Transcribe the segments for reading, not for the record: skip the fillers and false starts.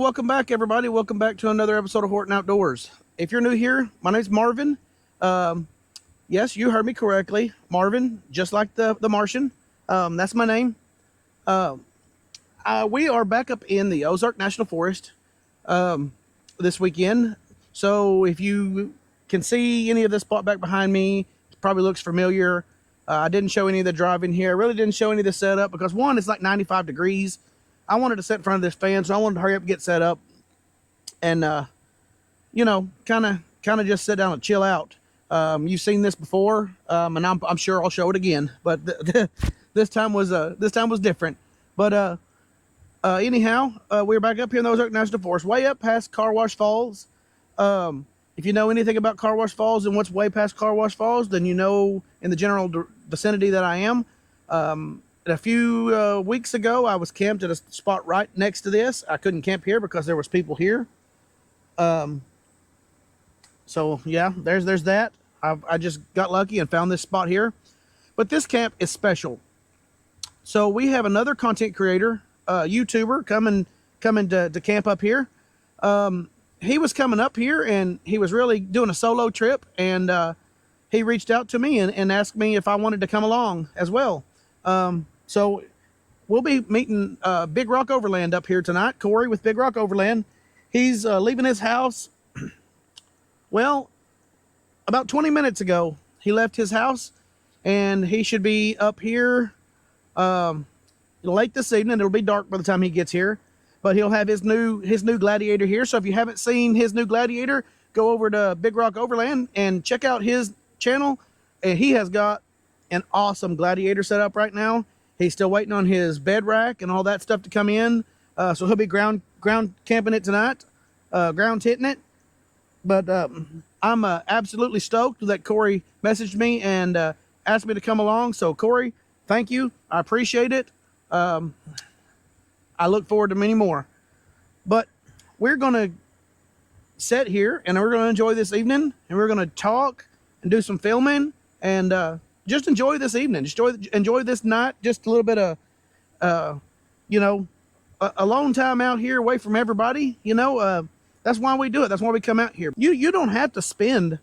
welcome back, everybody. Welcome back to another episode of Whorton Outdoors. If you're new here, my name's Marvin. Yes, you heard me correctly. Marvin, just like the Martian. That's my name. We are back up in the Ozark National Forest this weekend. So if you can see any of this spot back behind me, it probably looks familiar. I didn't show any of the driving here. I really didn't show any of the setup because, one, it's like 95 degrees. I wanted to sit in front of this fan, so I wanted to hurry up and get set up and, kind of just sit down and chill out. You've seen this before, and I'm sure I'll show it again, but this time was different. But anyhow, we're back up here in the Ozark National Forest, way up past Car Wash Falls. If you know anything about Car Wash Falls and what's way past Car Wash Falls, then you know in the general vicinity that I am. A few weeks ago, I was camped at a spot right next to this. I couldn't camp here because there was people here. So yeah, there's that. I just got lucky and found this spot here. But this camp is special. So we have another content creator, YouTuber, coming to camp up here. He was coming up here and he was really doing a solo trip, and he reached out to me and asked me if I wanted to come along as well. So we'll be meeting Big Rock Overland up here tonight. Corey with Big Rock Overland. He's leaving his house. Well, about 20 minutes ago, he left his house, and he should be up here late this evening. It'll be dark by the time he gets here, but he'll have his new Gladiator here. So if you haven't seen his new Gladiator, go over to Big Rock Overland and check out his channel. And he has got an awesome Gladiator set up right now. He's still waiting on his bed rack and all that stuff to come in. So he'll be ground camping it tonight, ground hitting it. But I'm absolutely stoked that Corey messaged me and asked me to come along. So Corey, thank you. I appreciate it. I look forward to many more. But we're going to sit here and we're going to enjoy this evening, and we're going to talk and do some filming and just enjoy this evening. Enjoy this night. Just a little bit of, alone time out here away from everybody. That's why we do it. That's why we come out here. You don't have to spend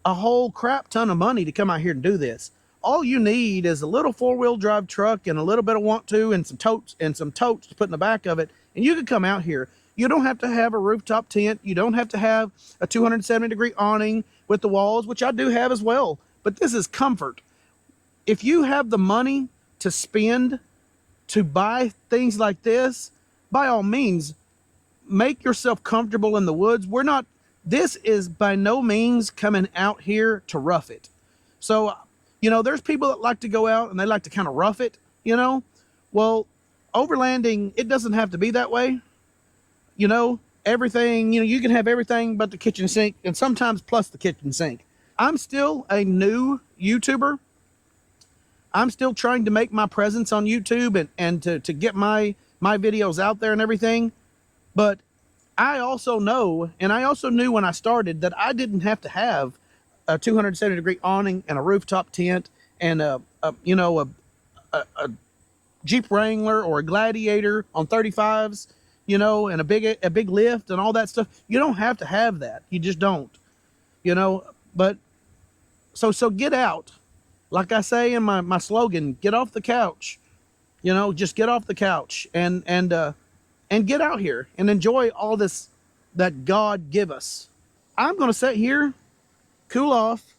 a whole crap ton of money to come out here and do this. All you need is a little 4-wheel drive truck and a little bit of want-to and some totes to put in the back of it, and you can come out here. You don't have to have a rooftop tent. You don't have to have a 270-degree awning with the walls, which I do have as well. But this is comfort. If you have the money to spend to buy things like this, by all means, make yourself comfortable in the woods. This is by no means coming out here to rough it. So, there's people that like to go out and they like to kind of rough it, Well, overlanding, it doesn't have to be that way. Everything, you can have everything but the kitchen sink, and sometimes plus the kitchen sink. I'm still a new YouTuber. I'm still trying to make my presence on YouTube and to get my videos out there and everything. But I also know, and I also knew when I started, that I didn't have to have a 270-degree awning and a rooftop tent and a Jeep Wrangler or a Gladiator on 35s, and a big lift and all that stuff. You don't have to have that. You just don't, But so get out. Like I say in my slogan, get off the couch. Just get off the couch and get out here and enjoy all this that God give us. I'm going to sit here, cool off,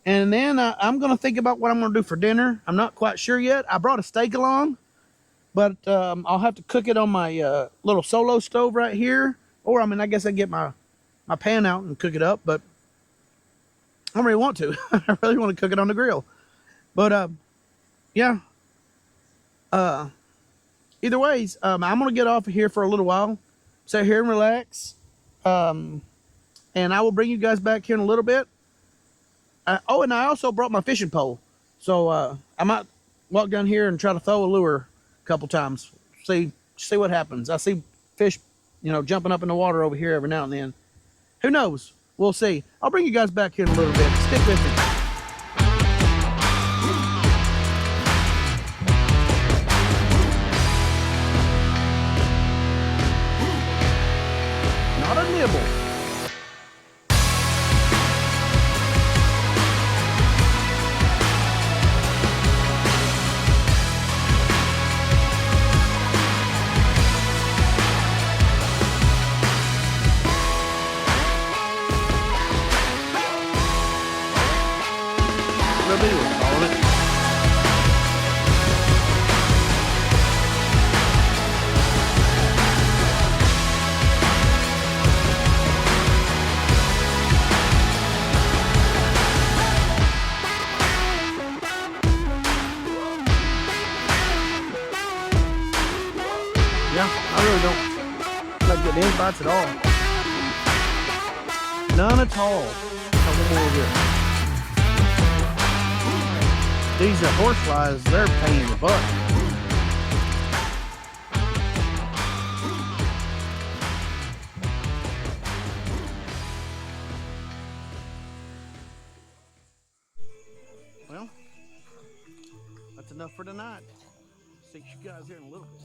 and then I'm going to think about what I'm going to do for dinner. I'm not quite sure yet. I brought a steak along, but I'll have to cook it on my little solo stove right here. Or, I guess I get my pan out and cook it up, but I don't really want to. I really want to cook it on the grill. But, yeah. Either ways, I'm going to get off of here for a little while, sit here and relax, and I will bring you guys back here in a little bit. And I also brought my fishing pole, so I might walk down here and try to throw a lure a couple times, see what happens. I see fish, jumping up in the water over here every now and then. Who knows? We'll see. I'll bring you guys back here in a little bit. Stick with me. will be. We're calling it. Yeah, I really don't not getting any bites at all. None at all. One more here. These horse flies, they're a pain in the butt. Well, that's enough for tonight. See you guys here in a little bit.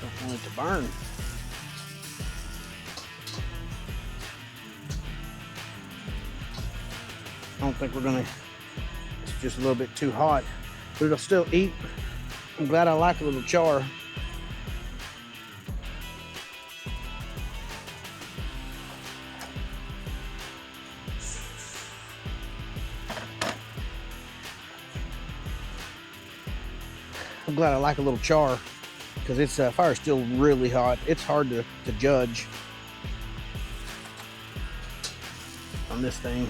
Don't want it to burn. I don't think we're gonna, it's just a little bit too hot, but it'll still eat. I'm glad I like a little char. I'm glad I like a little char because it's fire's still really hot. It's hard to judge on this thing.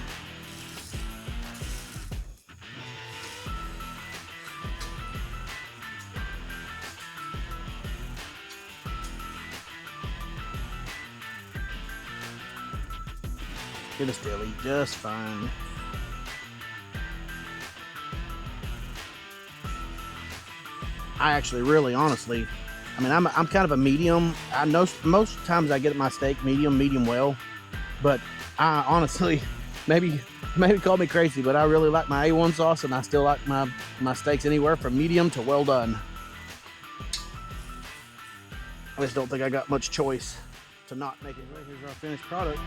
It'll still eat just fine. I actually really honestly, I mean, I'm kind of a medium. I know most times I get my steak medium well, but I honestly, maybe call me crazy, but I really like my A1 sauce, and I still like my steaks anywhere from medium to well done. I just don't think I got much choice to not make it. Here's our finished product.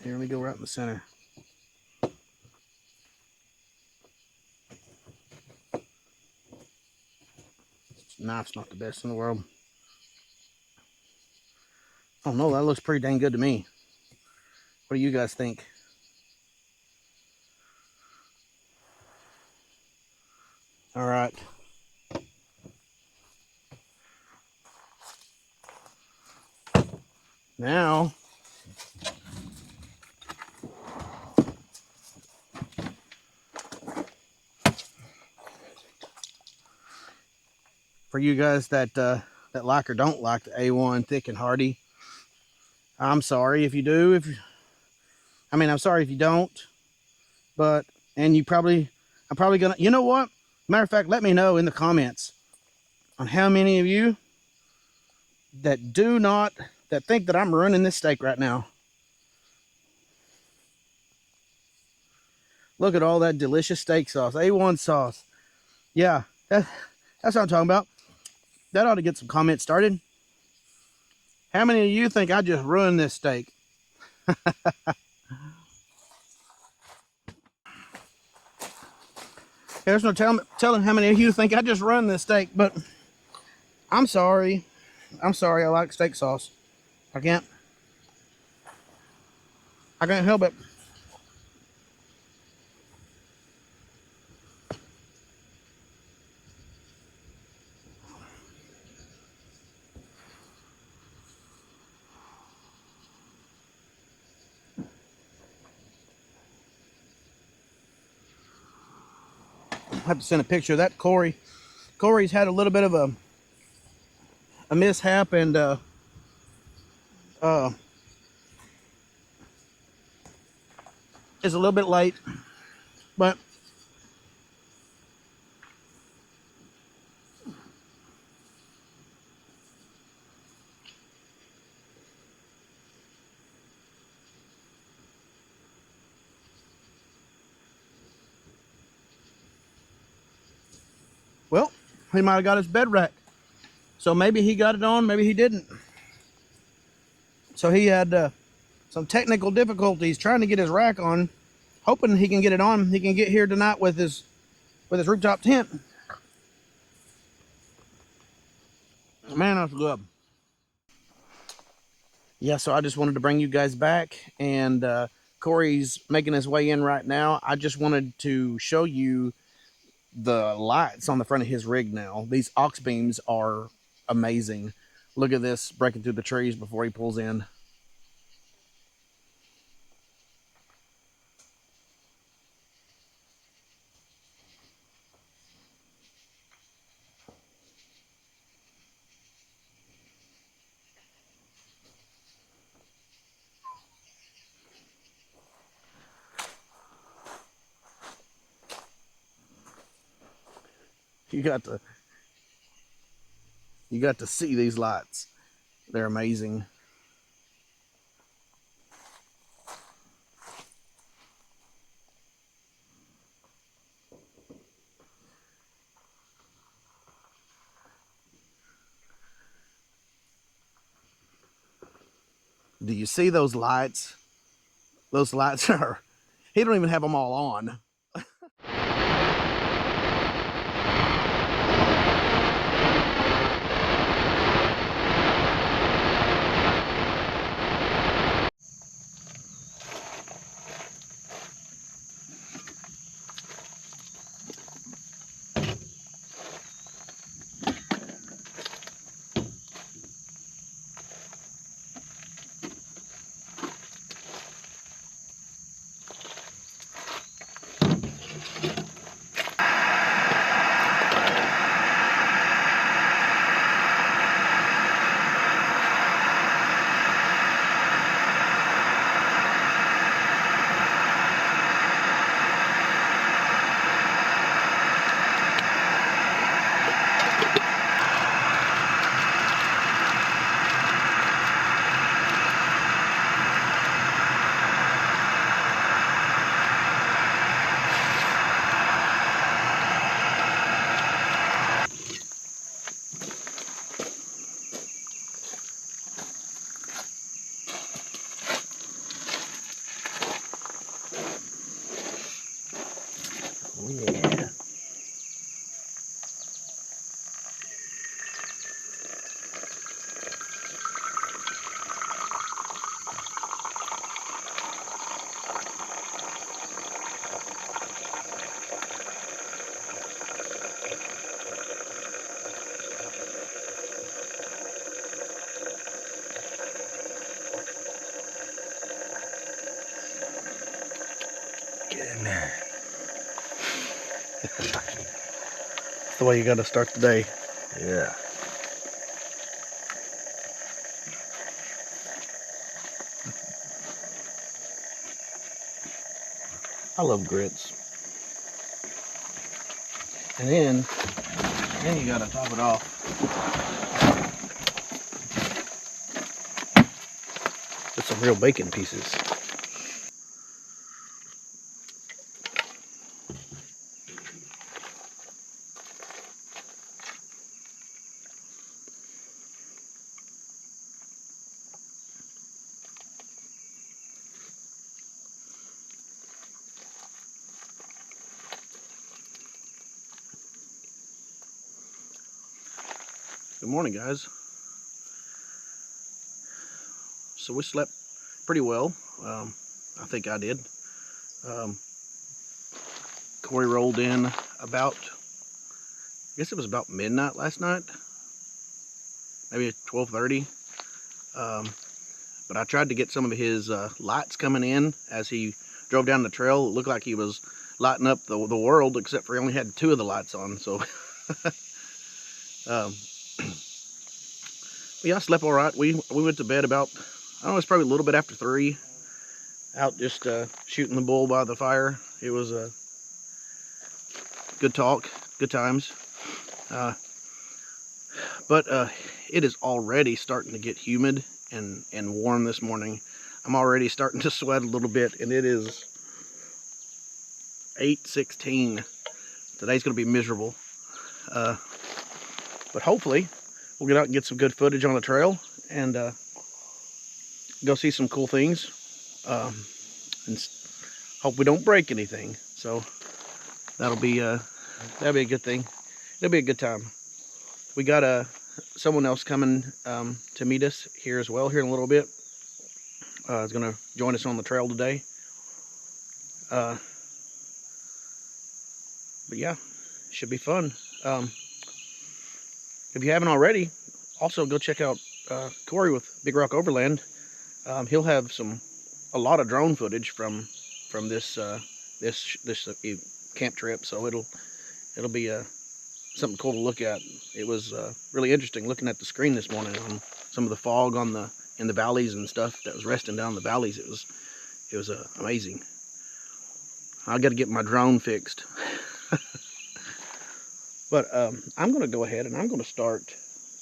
Here, let me go right in the center. This knife's not the best in the world. Oh no, that looks pretty dang good to me. What do you guys think? All right. Now, for you guys that like or don't like the A1 thick and hearty, I'm sorry if you do. I'm sorry if you don't. But I'm probably gonna. You know what? Matter of fact, let me know in the comments on how many of you that think that I'm ruining this steak right now. Look at all that delicious steak sauce, A1 sauce. Yeah, that's what I'm talking about. That ought to get some comments started. How many of you think I just ruined this steak? There's no telling how many of you think I just ruined this steak, but I'm sorry. I'm sorry. I like steak sauce. I can't help it. I have to send a picture of that. Corey's had a little bit of a mishap, and is a little bit late, but He might have got his bed rack. So maybe he got it on, maybe he didn't. So he had some technical difficulties trying to get his rack on, hoping he can get it on. He can get here tonight with his rooftop tent. Man, that's good. Yeah, so I just wanted to bring you guys back, and Corey's making his way in right now. I just wanted to show you the lights on the front of his rig now. These aux beams are amazing. Look at this breaking through the trees before he pulls in. You got to see these lights. They're amazing. Do you see those lights? Those lights are, he don't even have them all on. Yeah. Get in there. That's the way you got to start the day. Yeah. I love grits. And then you gotta top it off. With some real bacon pieces. Good morning, guys. So we slept pretty well. I think I did. Corey rolled in about, I guess it was about midnight last night, maybe 12:30. But I tried to get some of his lights coming in as he drove down the trail. It looked like he was lighting up the world, except for he only had 2 of the lights on. So yeah, I slept all right. We went to bed about, I don't know, it's probably a little bit after 3. Out just shooting the bull by the fire. It was a good talk, good times. But it is already starting to get humid and warm this morning. I'm already starting to sweat a little bit, and it is 8:16. Today's gonna be miserable. But hopefully we'll get out and get some good footage on the trail and go see some cool things, and hope we don't break anything. So that'll be a good thing. It'll be a good time. We got someone else coming to meet us here as well here in a little bit. Is going to join us on the trail today. But yeah, should be fun. If you haven't already, also go check out Corey with Big Rock Overland. He'll have a lot of drone footage from this camp trip, so it'll be something cool to look at. It was really interesting looking at the screen this morning on some of the fog in the valleys and stuff that was resting down the valleys. It was amazing. I got to get my drone fixed. But I'm going to go ahead and I'm going to start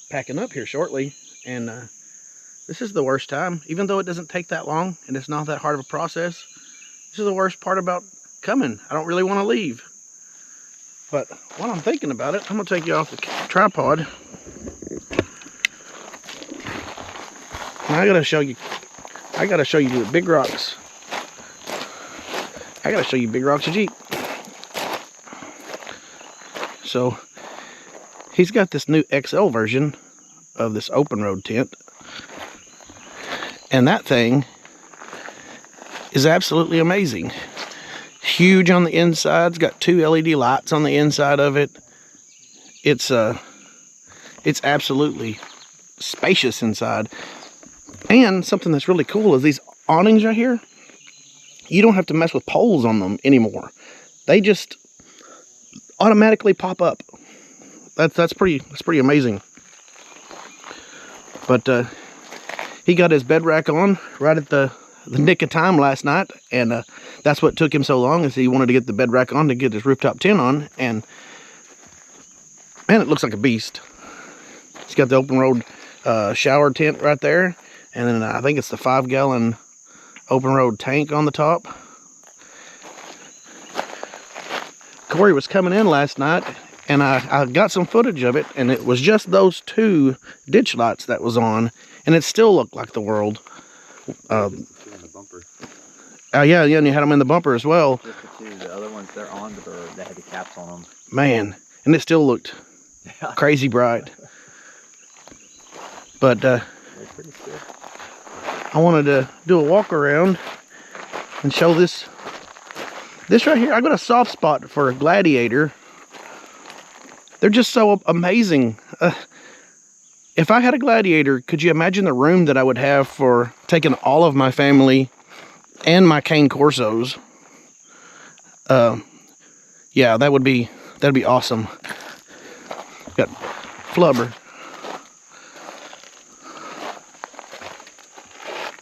packing up here shortly. And this is the worst time, even though it doesn't take that long and it's not that hard of a process. This is the worst part about coming. I don't really want to leave. But while I'm thinking about it, I'm going to take you off the tripod. And I got to show you the big rocks. I got to show you Big Rock's Jeep. So he's got this new XL version of this open road tent, and that thing is absolutely amazing. Huge on the inside. It's got 2 LED lights on the inside of it. It's absolutely spacious inside. And something that's really cool is these awnings right here. You don't have to mess with poles on them anymore. They just automatically pop up. That's pretty amazing. But he got his bed rack on right at the nick of time last night, and that's what took him so long, is he wanted to get the bed rack on to get his rooftop tent on. And man, it looks like a beast. He's got the open road shower tent right there, and then I think it's the 5-gallon open road tank on the top. Corey was coming in last night, and I got some footage of it, and it was just those 2 ditch lights that was on, and it still looked like the world. Yeah, and you had them in the bumper as well. Just the 2. The other ones, they're on, but they had the caps on them. Man, and it still looked crazy bright. But they're pretty cool. I wanted to do a walk around and show this right here. I got a soft spot for a Gladiator. They're just so amazing. If I had a Gladiator, could you imagine the room that I would have for taking all of my family and my Cane Corsos? Yeah, that'd be awesome. Got flubber.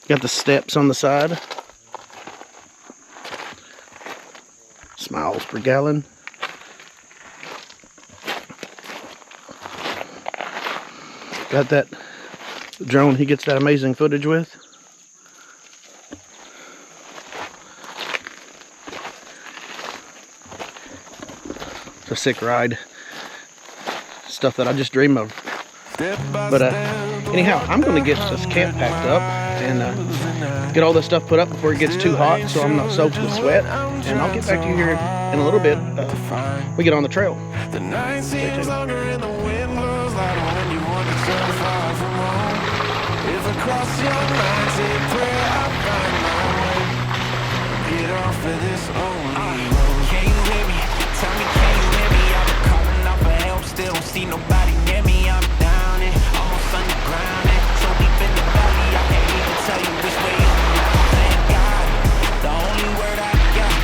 Got the steps on the side. Miles per gallon. Got that drone he gets that amazing footage with. It's a sick ride. Stuff that I just dream of. But anyhow, I'm going to get this camp packed up and get all this stuff put up before it gets too hot, so I'm not soaked with sweat. And I'll get back to you here in a little bit. We get on the trail. The night seems longer and the wind blows louder when you want to turn far from home. If across your mind say prayer, I'll find my way. Get off of this only road. Can you hear me? Tell me, can you hear me? I've been calling out for help, still don't see nobody near me. I'm down and almost underground and so deep in the valley I can't even tell you which way is around. Thank God, the only word I got.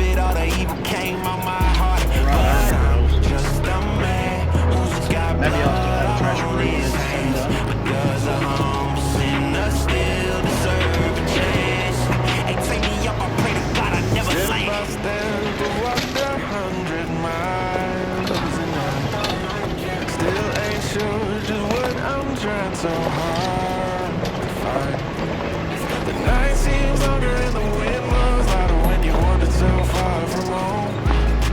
it, all the evil came on my heart. But I'm just a man who's got Maybe I'll still have a trash blood on removal his that's hands. done. But does a humble sinner still deserve a chance? Hey, take me up, I pray to God I never land. If I stand to walk 100 miles and I still ain't sure just what I'm trying so hard to find. The night seems longer and the wind blows louder when you wander so far from home.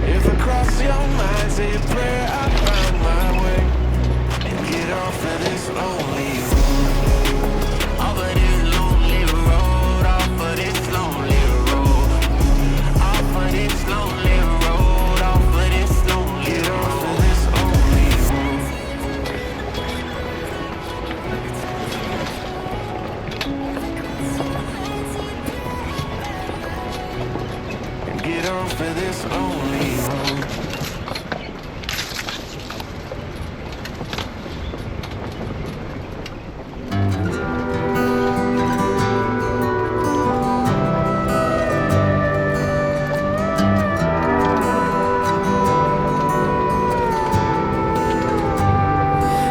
If across your mind say a prayer, I find my way and get off of this lonely road. Off of this lonely road, off of this lonely road. Off of this lonely road, off of this lonely road. Get off of this lonely road. And get off of this lonely road.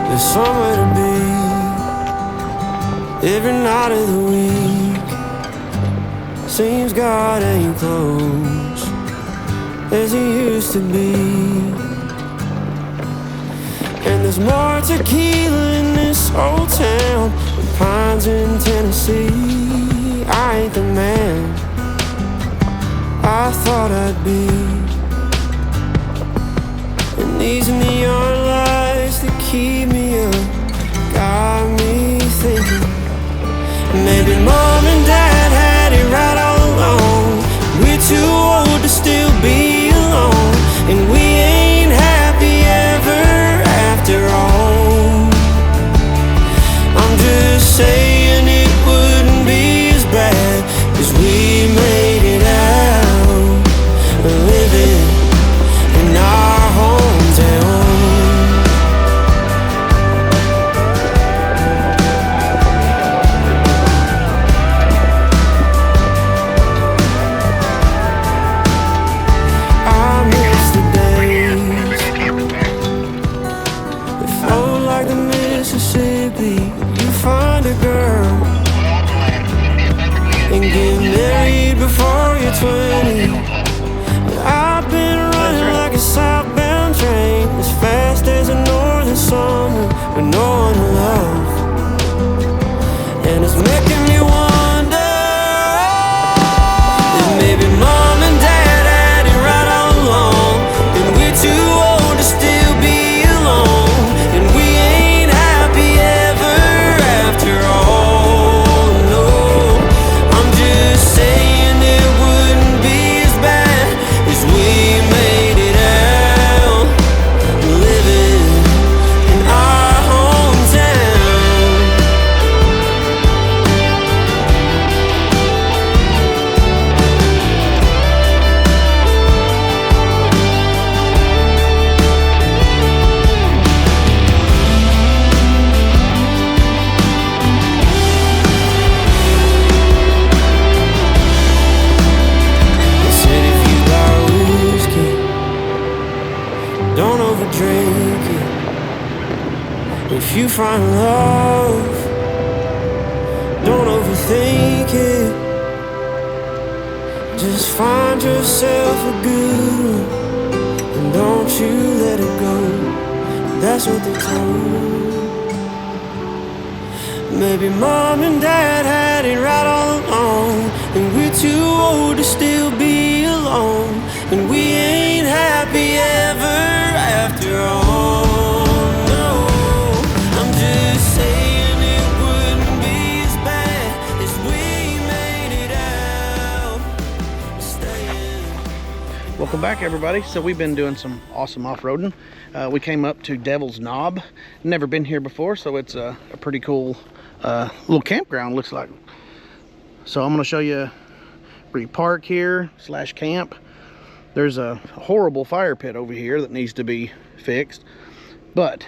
There's somewhere to be every night of the week. Seems God ain't close as he used to be. And there's more tequila in this old town than pines in Tennessee. I ain't the man I thought I'd be. And these neon lights that keep me up got me thinking maybe mom and dad had it right all along. We're too old to still be alone, and we ain't happy ever after all. I'm just saying it wouldn't be as bad, 'cause we made it out living in our hometown. I miss the days that flowed like the Mississippi. You find a girl and get married before you're 20. But I've been running like a southbound train, as fast as a northern summer with no one to love. And it's making me wonder if maybe mom and dad had it right all along, and we're too old to still be alone, and we ain't happy ever after all. No, I'm just saying it wouldn't be as bad as we made it out living in our hometown. They said if you got whiskey, don't overdrink it. If you find love, don't overthink it. Just find yourself a good one, and don't you let it go. That's what they told. Maybe mom and dad had it right all along, and we're too old to still be alone, and we ain't happy ever after all. No, I'm just saying it wouldn't be as bad as we made it out. Staying. Welcome back, everybody. So we've been doing some awesome off-roading. We came up to Devil's Knob. Never been here before, so it's a pretty cool little campground, looks like. So I'm going to show you where you park here / camp. There's a horrible fire pit over here that needs to be fixed, but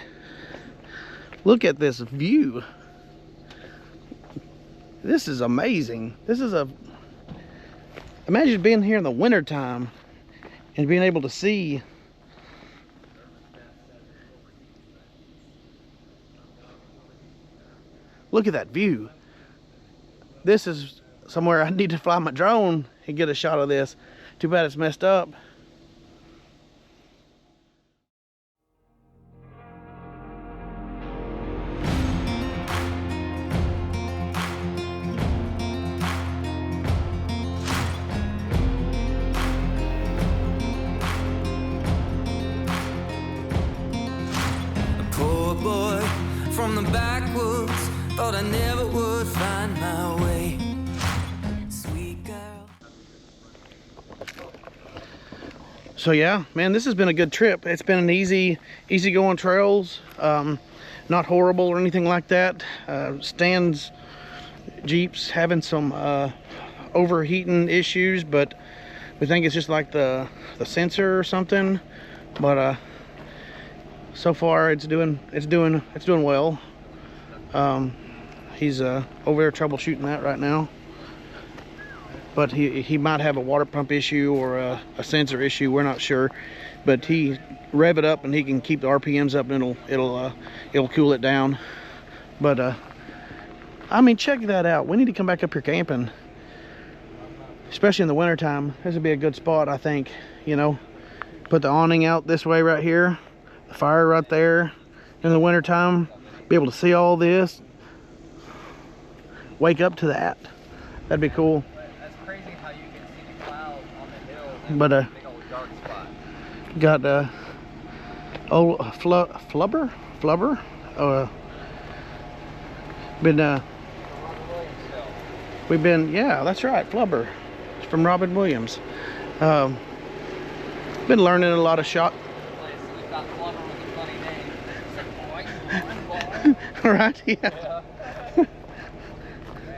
look at this view. This is amazing. This is imagine being here in the winter time and being able to see. Look at that view. This is somewhere I need to fly my drone and get a shot of this. Too bad it's messed up. Poor boy from the backwoods, thought I never would find my way. Sweet girl. So yeah, man, this has been a good trip. It's been an easy going trails, not horrible or anything like that. Stan's Jeep's having some overheating issues, but we think it's just like the sensor or something. But so far it's doing well. He's over there troubleshooting that right now, but he might have a water pump issue or a sensor issue. We're not sure, but he rev it up and he can keep the RPMs up, and it'll cool it down. But I mean, check that out. We need to come back up here camping, especially in the winter time. This would be a good spot, I think. You know, put the awning out this way right here, the fire right there in the winter time, be able to see all this, wake up to that. That'd be cool. That's crazy how you can see the clouds on the hill. But big old dark spot. got old flubber been we've been, yeah, that's right, flubber. It's from Robin Williams. Been learning a lot of shot. We got Flubber with a funny name. Right, yeah. Man,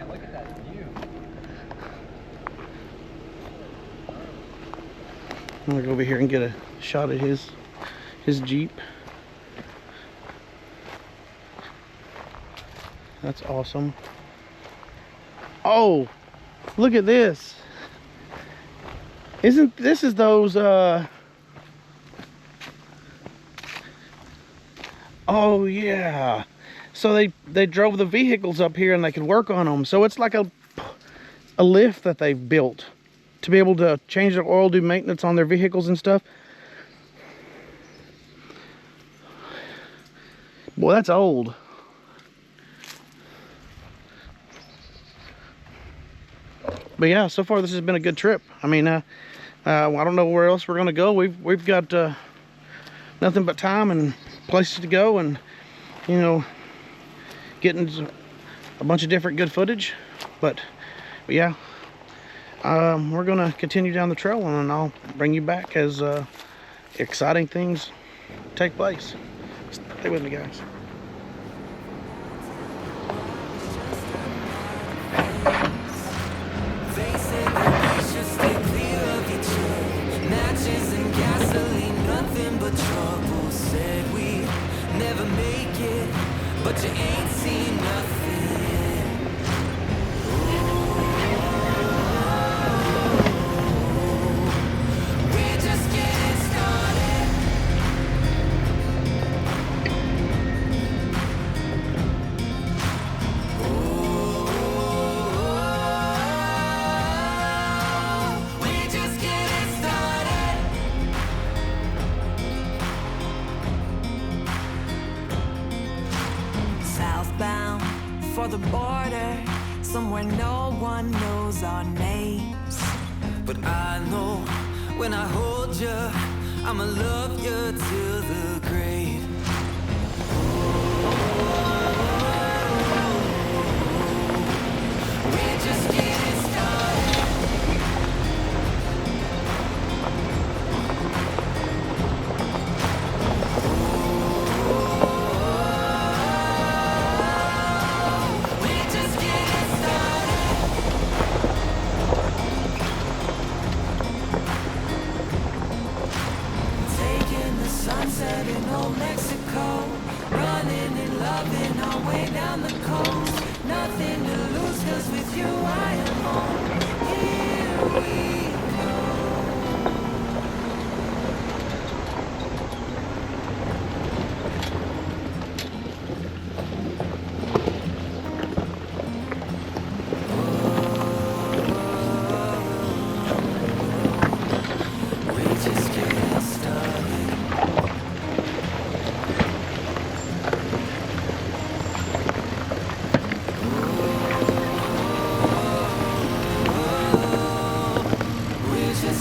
look at that view. I'm gonna go over here and get a shot of his Jeep. That's awesome. Oh, look at this. Isn't this is those oh yeah. So they drove the vehicles up here and they could work on them. So it's like a lift that they've built to be able to change their oil, do maintenance on their vehicles and stuff. Boy, that's old. But yeah, so far this has been a good trip. I mean, I don't know where else we're gonna go. We've got nothing but time and places to go, and you know, getting a bunch of different good footage. But yeah, we're gonna continue down the trail, and I'll bring you back as exciting things take place. Stay with me, guys. But you ain't seen nothing. We're just getting started. We're just getting started. Southbound for the border, somewhere no one knows our names. But I know when I hold you, I'ma love you till the grave. We're just getting started. We're just getting started. Taking the sunset in Old Mexico, running and loving our way down the coast. Nothing to lose, 'cause with you I am home. Here we go.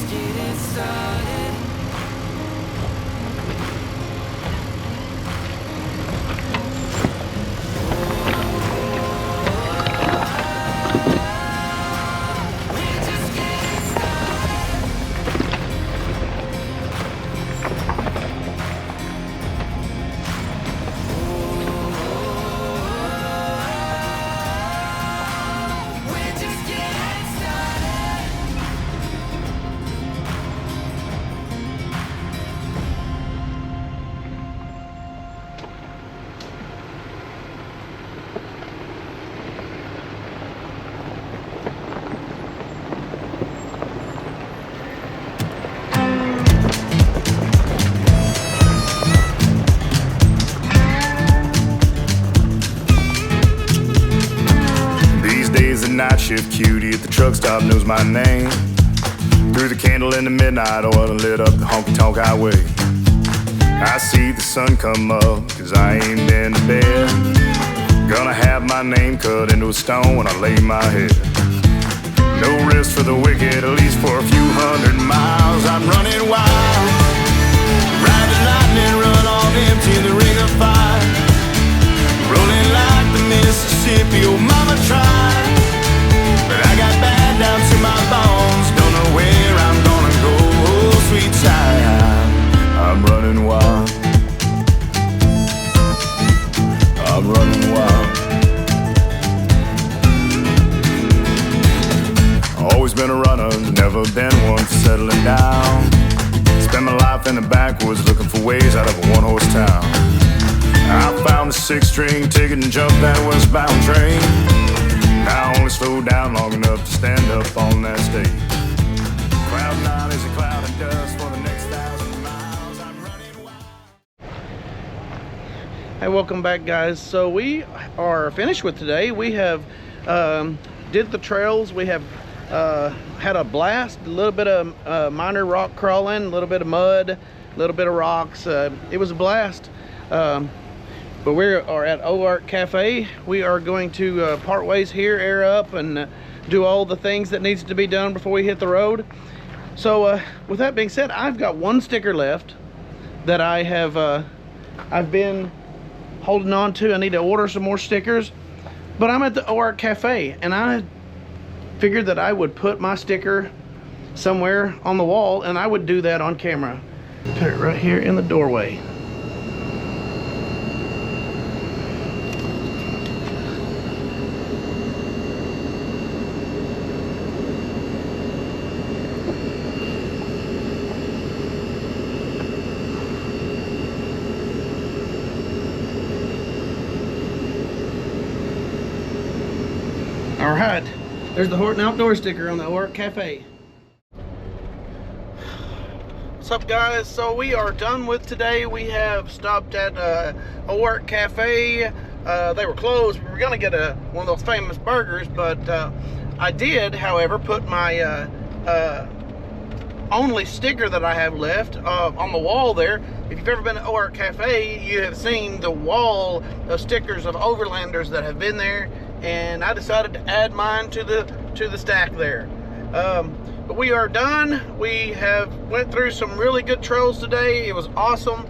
just getting started. We're just getting started. We're just getting started. These days the night shift cutie at the truck stop knows my name. Through the candle in the midnight oil and lit up the honky-tonk highway. I see the sun come up, cause I ain't been to bed. Gonna have my name cut into a stone when I lay my head. No rest for the wicked, at least for a few 100 miles. I'm running wild, ride the lightning, run on empty the ring of fire. Rolling like the Mississippi, oh mama tried. But I got bad down to my bones, don't know where I'm gonna go, oh sweet child. I'm running wild, I'm running wild. Always been a runner, never been one for settling down. Spent my life in the backwoods looking for ways out of a one-horse town. I found a 6-string ticket and jumped that westbound train. Now I only slowed down long enough to stand up on that stage. Cloud 9 is a cloud of dust for the next 1,000 miles. I'm running wild. Hey, welcome back, guys. So we are finished with today. We have did the trails. We have had a blast, a little bit of minor rock crawling, a little bit of mud, a little bit of rocks. It was a blast. But we are at Ozark Cafe. We are going to part ways here, air up, and do all the things that needs to be done before we hit the road. So with that being said, I've got one sticker left that I have I've been holding on to. I need to order some more stickers, but I'm at the Ozark Cafe and I figured that I would put my sticker somewhere on the wall, and I would do that on camera. Put it right here in the doorway. All right, there's the Whorton Outdoors sticker on the Ozark Cafe. What's up, guys? So we are done with today. We have stopped at Ozark Cafe. They were closed. We were gonna get one of those famous burgers, but I did, however, put my only sticker that I have left on the wall there. If you've ever been to Ozark Cafe, you have seen the wall of stickers of overlanders that have been there, and I decided to add mine to the stack there. But we are done. We have went through some really good trails today. It was awesome.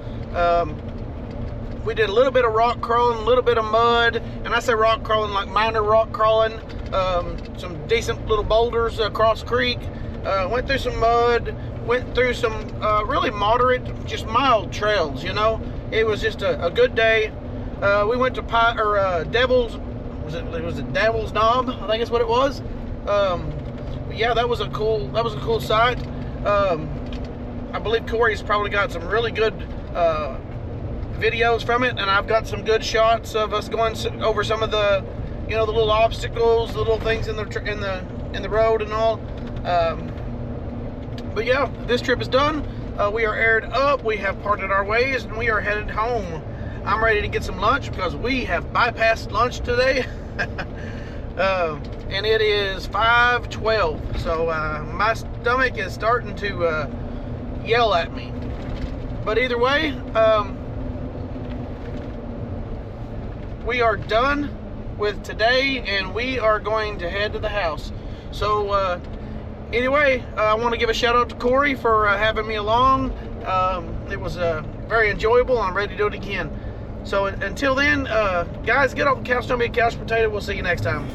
We did a little bit of rock crawling, a little bit of mud, and I say rock crawling like minor rock crawling. Some decent little boulders across the creek. Went through some mud, went through some really moderate, just mild trails, you know. It was just a good day. We went to Devos, was it Devil's Knob? I think that's what it was. But yeah, that was a cool site. I believe Corey's probably got some really good videos from it, and I've got some good shots of us going over some of the, you know, the little obstacles, the little things in the road and all. But yeah, this trip is done. We are aired up. We have parted our ways, and we are headed home. I'm ready to get some lunch because we have bypassed lunch today. And it is 5:12, so my stomach is starting to yell at me. But either way, we are done with today, and we are going to head to the house. So Anyway, I want to give a shout out to Corey for having me along. It was very enjoyable. I'm ready to do it again. So until then, guys, get off the couch, don't be a couch potato. We'll see you next time.